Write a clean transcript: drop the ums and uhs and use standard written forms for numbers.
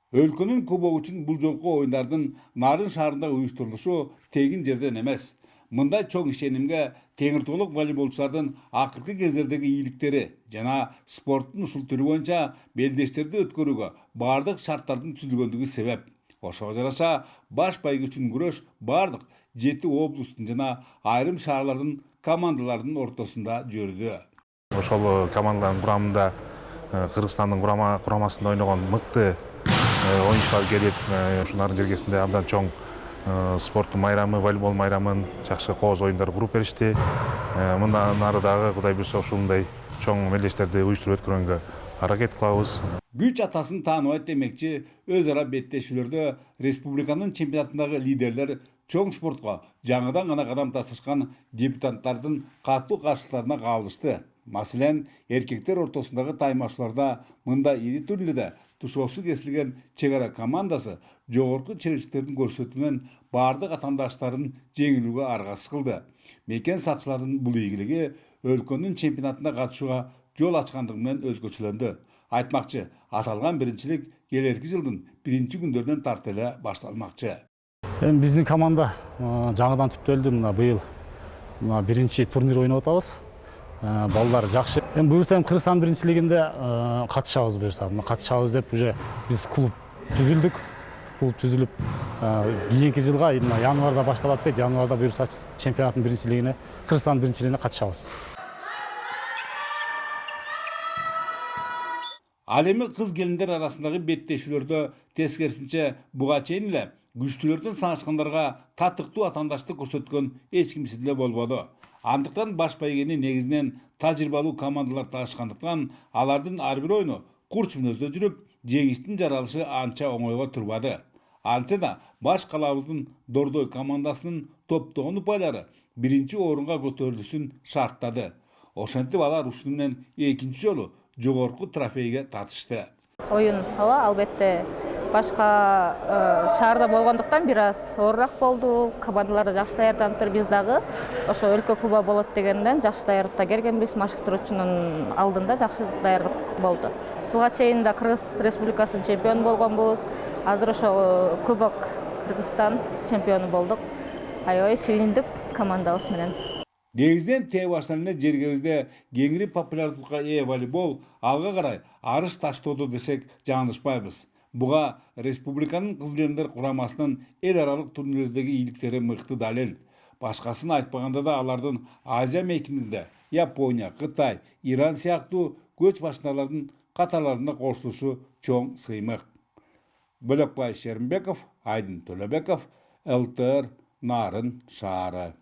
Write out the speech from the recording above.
Өлкөнүн кубогу үчүн бул жолку оюндардын Нарын шаарында уюштурулушу тегин жерден эмес. Мындай чоң ишенимге Теңиртаулук волейболчулардын акыркы кездердеги ийгиликтери жана спорттун ушул түрү боюнча белдештерди өткөрүүгө бардык шарттардын түзүлгөндүгү себеп. Ошого жараша баш байге үчүн күрөш бардык 7 облустун жана айрым шаарлардын командаларынын ортосунда жүрдү. Ошол командалардын курамында Кыргызстандын курамасында ойногон мыкты оюнчулар келип, ушулардын жергесинде абдан чоң спорттун майрамы, волейбол майрамын, жакшы кооз оюндар куруп беришти. Мындан ары дагы Кудай буйрса ушундай чоң мелдештерди уюштуруп өткөргөнгө аракет кылабыз. Güç атасын тааныбайт демекчи, өз ара беттешүүлөрдө республиканын чемпионатындагы лидерлер чоң спортко жаңыдан гана кадам ташышкан дебютанттардын катуу каршылыктарына кабылышты. Маселен, эркектер ортосундагы таймашууларда мында ири турнирде тушоосу кесилген чек ара командасы жогорку чеберчиликтердин көрсөтүүнүн бардык атаандаштарын жеңилүүгө аргасыз кылды. Мекен сакчылардын бул ийгилиги өлкөнүн чемпионатына катышууга жол ачкандыгы менен өзгөчөлөндү. Айтмакчы, аталган биринчилик келерки жылдын биринчи күндөрүнөн тарта эле башталмакчы. Биздин команда жаңыдан түптөлдү. Мына быйыл биринчи турнир ойноп атабыз. Балдар жакшы. Буюрса Кыргызстан биринчилигинде катышабыз буюрса. Катышабыз деп уже биз клуб түзүлдүк. Клуб түзүлүп, кийинки жылга январда башталат дейт. Январда буюрса чемпионаттын биринчилигине, Кыргызстан биринчилигине катышабыз. Ал эми кыз келиндер арасындагы беттешүүлөрдө тескерисинче буга чейин эле күчтүүлөрдөн сынашкандарга татыктуу атаандаштык көрсөткөн эч кимси деле болбоду. Андыктан баш байгени негизинен тажрыйбалуу командалар таашкандыктан алардын ар бир оюну курч мүнөздө жүрүп, жеңиштин жаралышы анча оңойго турбады. Антсе да баш калабыздын Дордой командасынын топтогон упайлары биринчи орунга көтөрүлүшүн шарттады. Ошентип алар ушуну менен экинчи жолу жогорку трофейге татышты. Оюн албетте башка шаарда болгондуктан бир аз оорураак болду. Командалар жакшы даярданыптыр. Биз дагы ошо өлкө куба болот дегенден жакшы даярдыкта келгенбиз. Машыктыруучунун алдында жакшы даярдык болду. Буга чейин да Кыргыз Республикасынын чемпиону болгонбуз. Азыр ошо Кубок Кыргызстан чемпиону болдук. Аябай сүйүндүк командабыз менен. Негизинен тээ баштан эле жергебизде кеңири популярдуулукка ээ волейбол алга карай арыш таштоодо десек жаңылышпайбыз. Буга республиканын кыз келиндер курамасынын эл аралык турнирлердеги ийгиликтери мыкты далил. Башкасын айтпаганда да алардын Азия мейкиндинде Япония, Кытай, Иран сыяктуу көч башындагылардын катарларына кошулушу чоң сыймык. Бөлекбай Шеримбеков, Айдын Төлөбеков, ЛТР Нарын шаары.